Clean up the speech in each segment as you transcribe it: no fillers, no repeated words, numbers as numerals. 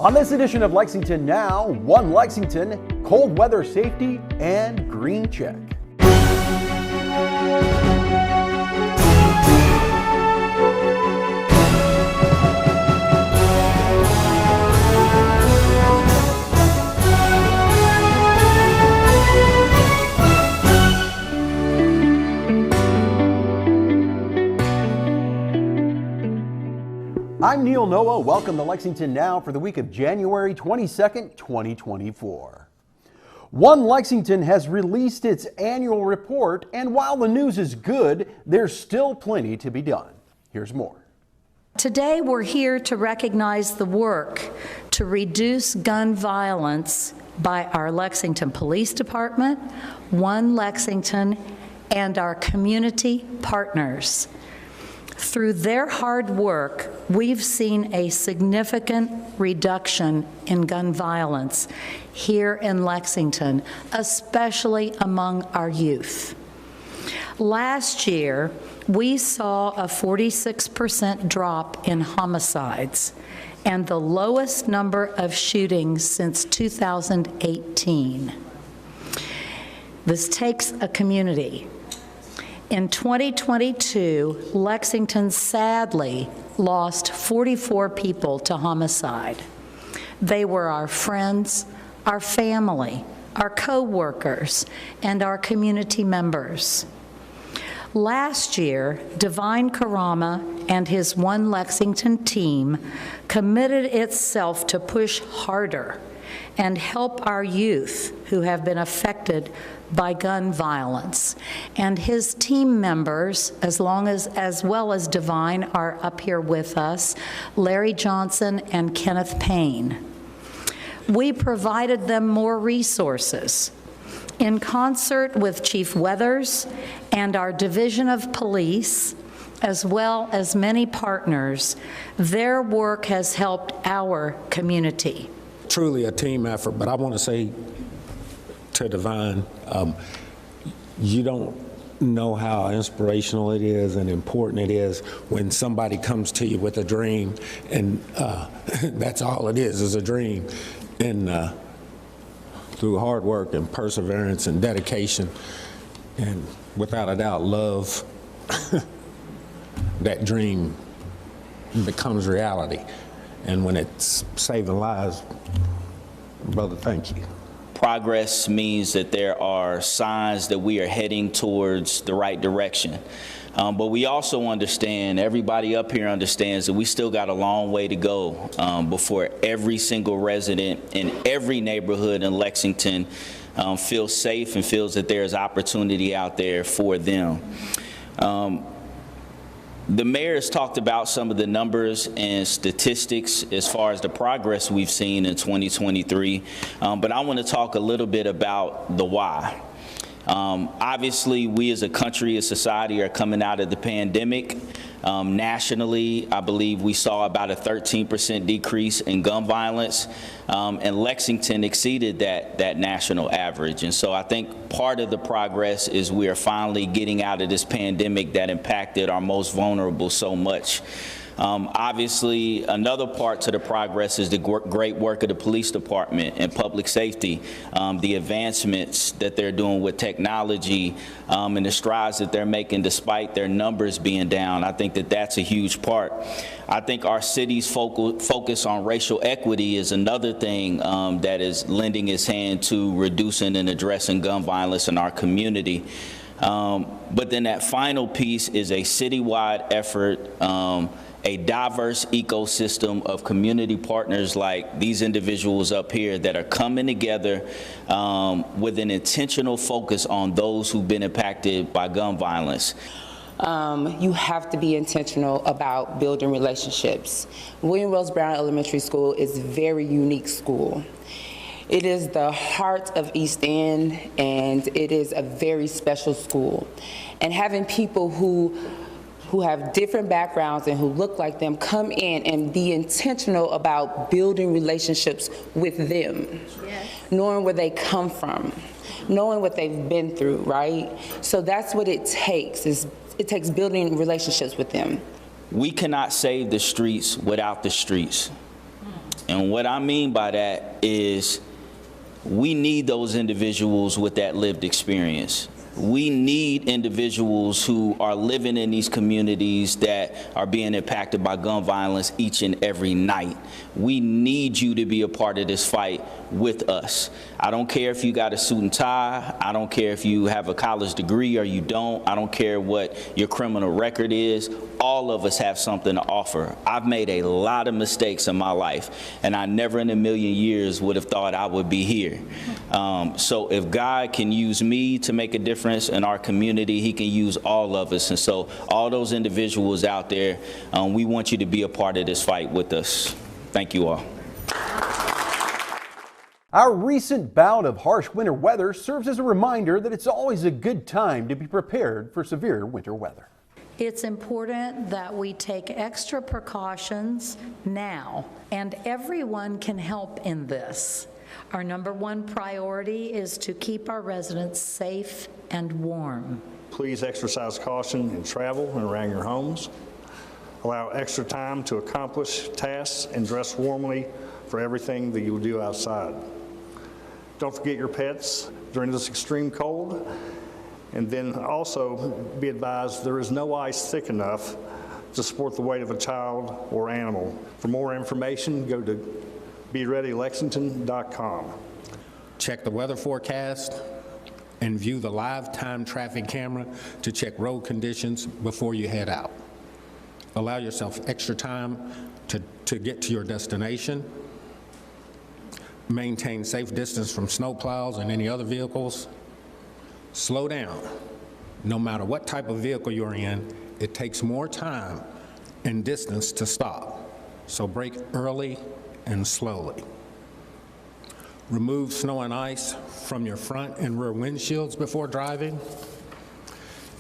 On this edition of Lexington Now, One Lexington, cold weather safety, and green check. I'm Neil Noah. Welcome to Lexington Now for the week of January 22nd, 2024. One Lexington has released its annual report, and while the news is good, there's still plenty to be done. Here's more. Today we're here to recognize the work to reduce gun violence by our Lexington Police Department, One Lexington, and our community partners. Through their hard work, we've seen a significant reduction in gun violence here in Lexington, especially among our youth. Last year, we saw a 46% drop in homicides and the lowest number of shootings since 2018. This takes a community. In 2022, Lexington sadly lost 44 people to homicide. They were our friends, our family, our co-workers, and our community members. Last year, Divine Karama and his One Lexington team committed itself to push harder and help our youth who have been affected by gun violence. And his team members, as well as Divine, are up here with us, Larry Johnson and Kenneth Payne. We provided them more resources. In concert with Chief Weathers and our Division of Police, as well as many partners, their work has helped our community. Truly a team effort, but I want to say to Divine, you don't know how inspirational it is and important it is when somebody comes to you with a dream, and that's all it is a dream. And through hard work and perseverance and dedication, and without a doubt, love, that dream becomes reality. And when it's saving lives, brother, thank you. Progress means that there are signs that we are heading towards the right direction. But we also understand, everybody up here understands, that we still got a long way to go before every single resident in every neighborhood in Lexington feels safe and feels that there's opportunity out there for them. The mayor has talked about some of the numbers and statistics as far as the progress we've seen in 2023, but I want to talk a little bit about the why. Obviously, we as a country, as society, are coming out of the pandemic. Nationally, I believe we saw about a 13% decrease in gun violence, and Lexington exceeded that national average. And so I think part of the progress is we are finally getting out of this pandemic that impacted our most vulnerable so much. Obviously, another part to the progress is the great work of the police department and public safety, the advancements that they're doing with technology, and the strides that they're making despite their numbers being down. I think that that's a huge part. I think our city's focus on racial equity is another thing that is lending its hand to reducing and addressing gun violence in our community. But then that final piece is a citywide effort, a diverse ecosystem of community partners like these individuals up here that are coming together with an intentional focus on those who've been impacted by gun violence. You have to be intentional about building relationships. William Rose Brown Elementary School is a very unique school. It is the heart of East End, and it is a very special school. And having people who have different backgrounds and who look like them come in and be intentional about building relationships with them, yes. Knowing where they come from, knowing what they've been through, right? So that's what it takes, it takes building relationships with them. We cannot save the streets without the streets. And what I mean by that is we need those individuals with that lived experience. We need individuals who are living in these communities that are being impacted by gun violence each and every night. We need you to be a part of this fight with us. I don't care if you got a suit and tie. I don't care if you have a college degree or you don't. I don't care what your criminal record is. All of us have something to offer. I've made a lot of mistakes in my life, and I never in a million years would have thought I would be here. So if God can use me to make a difference in our community, he can use all of us. And so all those individuals out there, we want you to be a part of this fight with us. Thank you all. Our recent bout of harsh winter weather serves as a reminder that it's always a good time to be prepared for severe winter weather. It's important that we take extra precautions now, and everyone can help in this. Our number one priority is to keep our residents safe and warm. Please exercise caution in travel and around your homes. Allow extra time to accomplish tasks and dress warmly for everything that you will do outside. Don't forget your pets during this extreme cold. And then also be advised there is no ice thick enough to support the weight of a child or animal. For more information, go to BeReadyLexington.com. Check the weather forecast and view the live time traffic camera to check road conditions before you head out. Allow yourself extra time to get to your destination. Maintain safe distance from snowplows and any other vehicles. Slow down. No matter what type of vehicle you're in, it takes more time and distance to stop. So brake early and slowly. Remove snow and ice from your front and rear windshields before driving.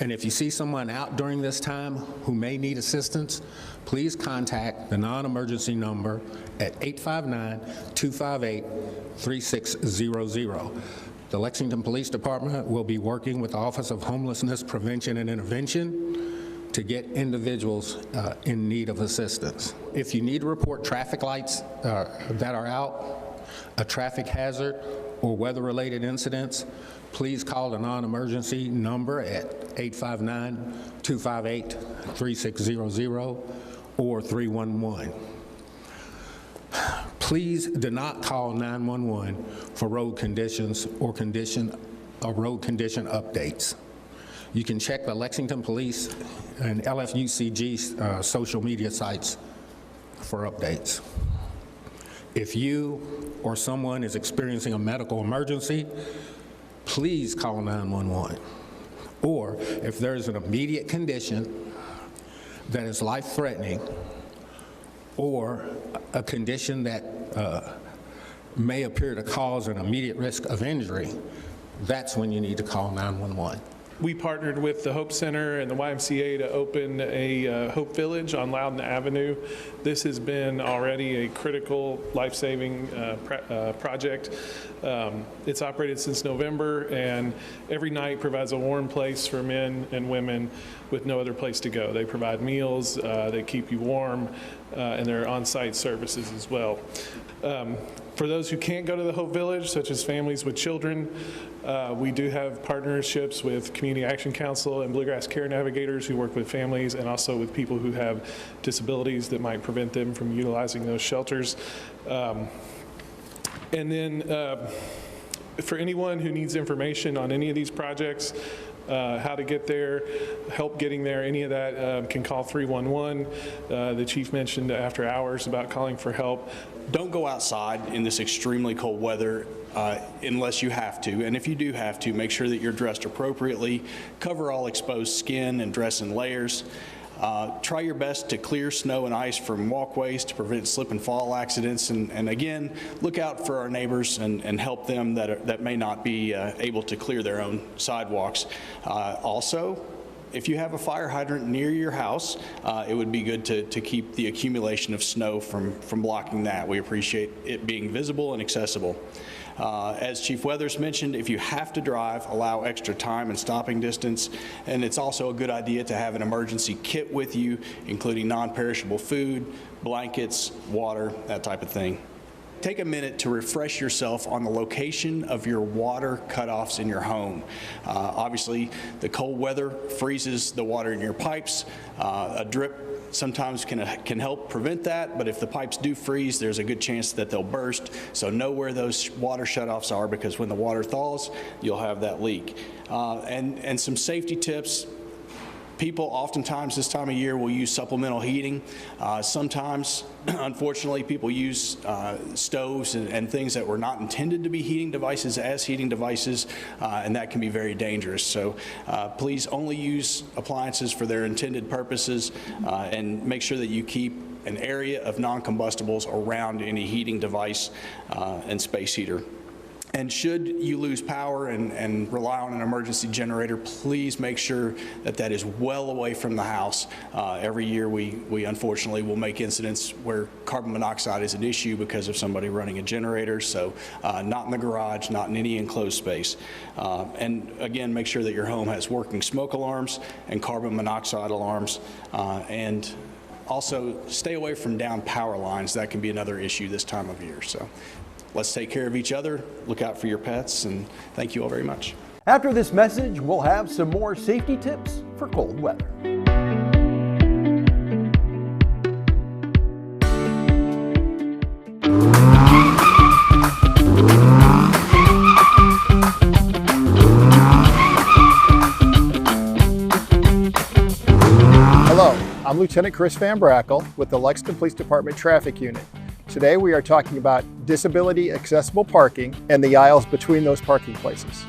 And if you see someone out during this time who may need assistance, please contact the non-emergency number at 859-258-3600. The Lexington Police Department will be working with the Office of Homelessness Prevention and Intervention to get individuals in need of assistance. If you need to report traffic lights that are out, a traffic hazard, or weather-related incidents, please call the non-emergency number at 859-258-3600 or 311. Please do not call 911 for road conditions or road condition updates. You can check the Lexington Police and LFUCG social media sites for updates. If you or someone is experiencing a medical emergency, please call 911. Or if there is an immediate condition that is life-threatening or a condition that may appear to cause an immediate risk of injury, that's when you need to call 911. We partnered with the Hope Center and the YMCA to open a Hope Village on Loudon Avenue. This has been already a critical, life-saving project. It's operated since November, and every night provides a warm place for men and women with no other place to go. They provide meals, they keep you warm, and there are on-site services as well. For those who can't go to the Hope Village, such as families with children, we do have partnerships with Community Action Council and Bluegrass Care Navigators who work with families and also with people who have disabilities that might prevent them from utilizing those shelters. And then for anyone who needs information on any of these projects, how to get there, help getting there, any of that, can call 311. The chief mentioned after hours about calling for help. Don't go outside in this extremely cold weather unless you have to. And if you do have to, make sure that you're dressed appropriately, cover all exposed skin and dress in layers. Try your best to clear snow and ice from walkways to prevent slip and fall accidents. And again, look out for our neighbors and help them that may not be able to clear their own sidewalks. Also, if you have a fire hydrant near your house, it would be good to keep the accumulation of snow from blocking that. We appreciate it being visible and accessible. As Chief Weathers mentioned, if you have to drive, allow extra time and stopping distance. And it's also a good idea to have an emergency kit with you, including non-perishable food, blankets, water, that type of thing. take a minute to refresh yourself on the location of your water cutoffs in your home. Obviously, the cold weather freezes the water in your pipes. A drip sometimes can help prevent that, but if the pipes do freeze, there's a good chance that they'll burst. So know where those water shutoffs are, because when the water thaws, you'll have that leak. And some safety tips. People oftentimes this time of year will use supplemental heating. Sometimes, unfortunately, people use stoves and things that were not intended to be heating devices as heating devices, and that can be very dangerous. So please only use appliances for their intended purposes, and make sure that you keep an area of non-combustibles around any heating device and space heater. And should you lose power and rely on an emergency generator, please make sure that that is well away from the house. Every year we unfortunately will make incidents where carbon monoxide is an issue because of somebody running a generator, so not in the garage, not in any enclosed space. And again, make sure that your home has working smoke alarms and carbon monoxide alarms, and also stay away from down power lines. That can be another issue this time of year. So let's take care of each other, look out for your pets, and thank you all very much. After this message, we'll have some more safety tips for cold weather. Hello, I'm Lieutenant Chris Van Brackle with the Lexington Police Department Traffic Unit. Today we are talking about disability accessible parking and the aisles between those parking places.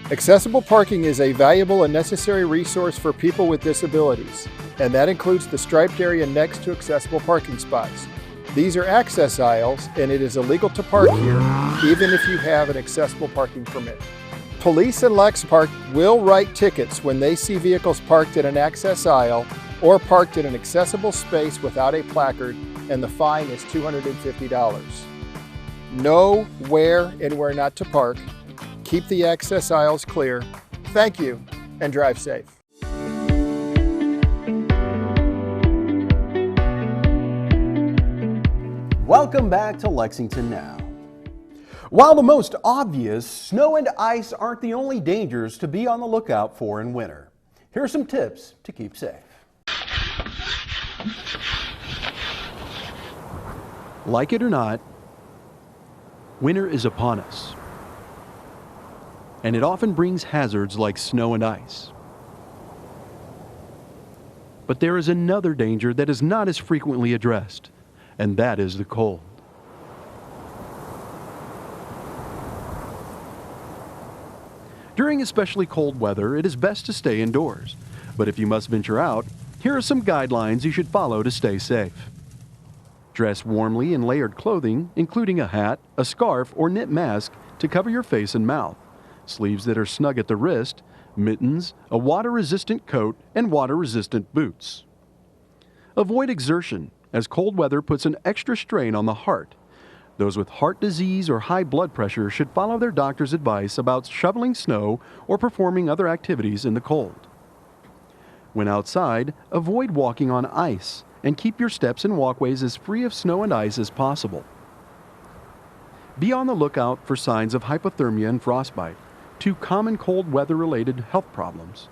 Accessible parking is a valuable and necessary resource for people with disabilities, and that includes the striped area next to accessible parking spots. These are access aisles, and it is illegal to park here, even if you have an accessible parking permit. Police and LexPark will write tickets when they see vehicles parked in an access aisle or parked in an accessible space without a placard, and the fine is $250. Know where and where not to park. Keep the access aisles clear. Thank you, and drive safe. Welcome back to Lexington Now. While the most obvious, snow and ice aren't the only dangers to be on the lookout for in winter. Here are some tips to keep safe. Like it or not, winter is upon us, and it often brings hazards like snow and ice. But there is another danger that is not as frequently addressed, and that is the cold. During especially cold weather, it is best to stay indoors, but if you must venture out, here are some guidelines you should follow to stay safe. Dress warmly in layered clothing, including a hat, a scarf, or knit mask to cover your face and mouth, sleeves that are snug at the wrist, mittens, a water-resistant coat, and water-resistant boots. Avoid exertion, as cold weather puts an extra strain on the heart. Those with heart disease or high blood pressure should follow their doctor's advice about shoveling snow or performing other activities in the cold. When outside, avoid walking on ice, and keep your steps and walkways as free of snow and ice as possible. Be on the lookout for signs of hypothermia and frostbite, two common cold weather-related health problems.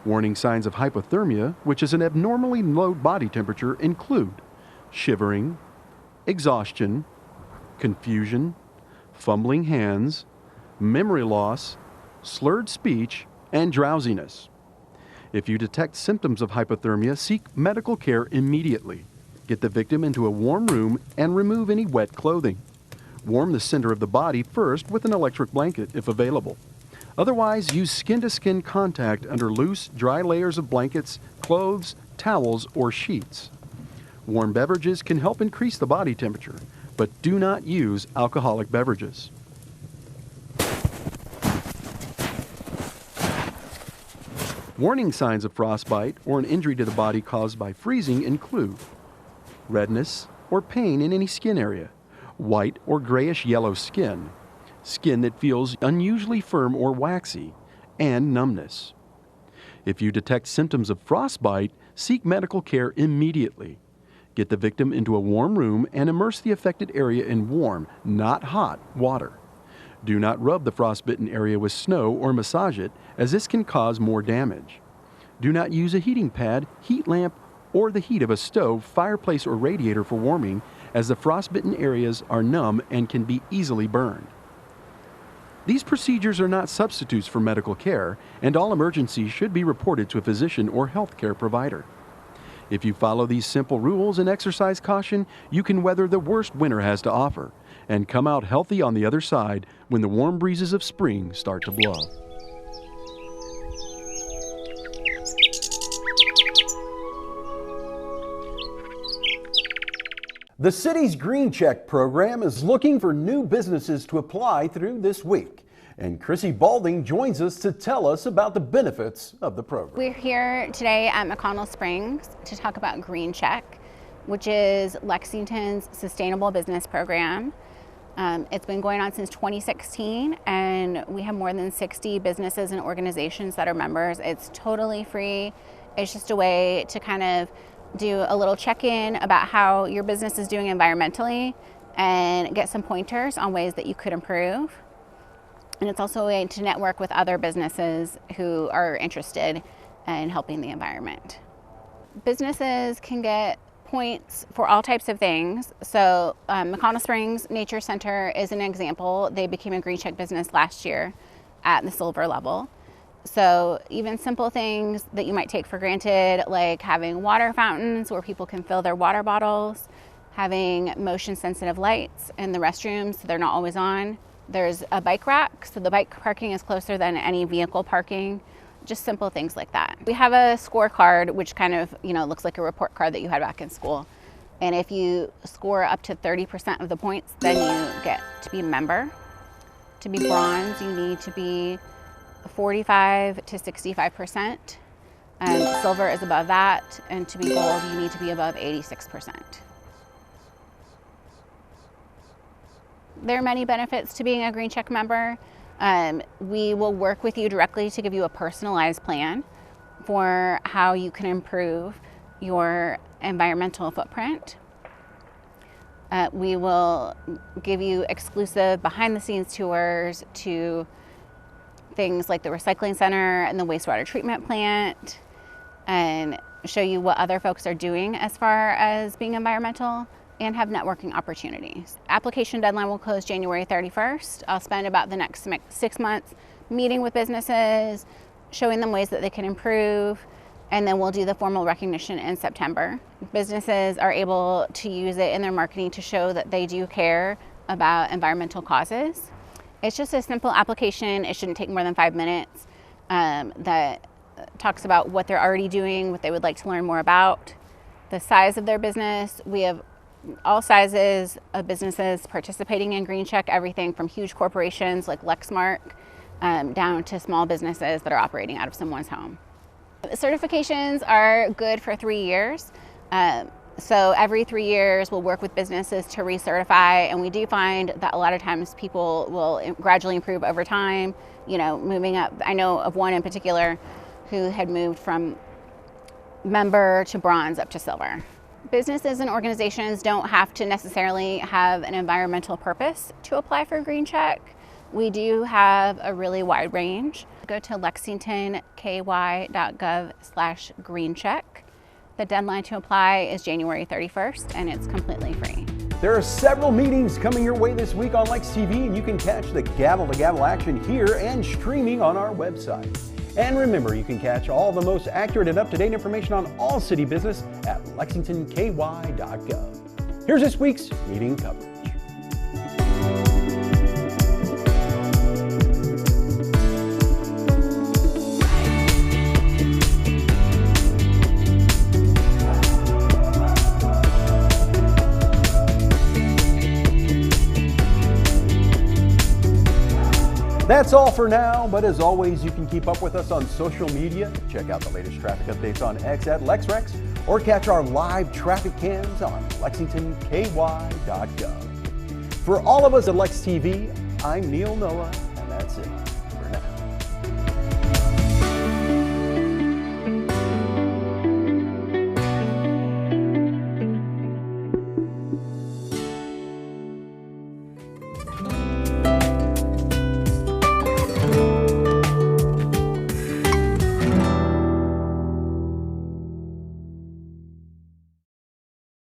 Warning signs of hypothermia, which is an abnormally low body temperature, include shivering, exhaustion, confusion, fumbling hands, memory loss, slurred speech, and drowsiness. If you detect symptoms of hypothermia, seek medical care immediately. Get the victim into a warm room and remove any wet clothing. Warm the center of the body first with an electric blanket if available. Otherwise, use skin-to-skin contact under loose, dry layers of blankets, clothes, towels, or sheets. Warm beverages can help increase the body temperature, but do not use alcoholic beverages. Warning signs of frostbite or an injury to the body caused by freezing include redness or pain in any skin area, white or grayish-yellow skin, skin that feels unusually firm or waxy, and numbness. If you detect symptoms of frostbite, seek medical care immediately. Get the victim into a warm room and immerse the affected area in warm, not hot, water. Do not rub the frostbitten area with snow or massage it, as this can cause more damage. Do not use a heating pad, heat lamp, or the heat of a stove, fireplace, or radiator for warming, as the frostbitten areas are numb and can be easily burned. These procedures are not substitutes for medical care, and all emergencies should be reported to a physician or healthcare provider. If you follow these simple rules and exercise caution, you can weather the worst winter has to offer and come out healthy on the other side when the warm breezes of spring start to blow. The city's Green Check program is looking for new businesses to apply through this week. And Chrissy Balding joins us to tell us about the benefits of the program. We're here today at McConnell Springs to talk about Green Check, which is Lexington's sustainable business program. It's been going on since 2016, and we have more than 60 businesses and organizations that are members. It's totally free. It's just a way to kind of do a little check-in about how your business is doing environmentally and get some pointers on ways that you could improve. And it's also a way to network with other businesses who are interested in helping the environment. Businesses can get points for all types of things. So McConnell Springs Nature Center is an example. They became a Green Check business last year at the silver level. So even simple things that you might take for granted, like having water fountains where people can fill their water bottles, having motion sensitive lights in the restrooms so they're not always on. There's a bike rack, so the bike parking is closer than any vehicle parking, just simple things like that. We have a scorecard, which kind of, looks like a report card that you had back in school. And if you score up to 30% of the points, then you get to be a member. To be bronze, you need to be 45 to 65%. Silver is above that, and to be gold, you need to be above 86%. There are many benefits to being a Green Check member. We will work with you directly to give you a personalized plan for how you can improve your environmental footprint. We will give you exclusive behind-the-scenes tours to things like the recycling center and the wastewater treatment plant, and show you what other folks are doing as far as being environmental, and have networking opportunities. Application deadline will close January 31st. I'll spend about the next 6 months meeting with businesses, showing them ways that they can improve, and then we'll do the formal recognition in September. Businesses are able to use it in their marketing to show that they do care about environmental causes. It's just a simple application. It shouldn't take more than 5 minutes that talks about what they're already doing, what they would like to learn more about, the size of their business. We have all sizes of businesses participating in Green Check, everything from huge corporations like Lexmark down to small businesses that are operating out of someone's home. Certifications are good for 3 years. So every 3 years we'll work with businesses to recertify, and we do find that a lot of times people will gradually improve over time, moving up. I know of one in particular who had moved from member to bronze up to silver. Businesses and organizations don't have to necessarily have an environmental purpose to apply for Green Check. We do have a really wide range. Go to lexingtonky.gov/greencheck. The deadline to apply is January 31st, and it's completely free. There are several meetings coming your way this week on Lex TV, and you can catch the gavel-to-gavel action here and streaming on our website. And remember, you can catch all the most accurate and up-to-date information on all city business at lexingtonky.gov. Here's this week's meeting coverage. That's all for now, but as always, you can keep up with us on social media. Check out the latest traffic updates on X at LexRex, or catch our live traffic cams on lexingtonky.gov. For all of us at Lex TV, I'm Neil Noah, and that's it.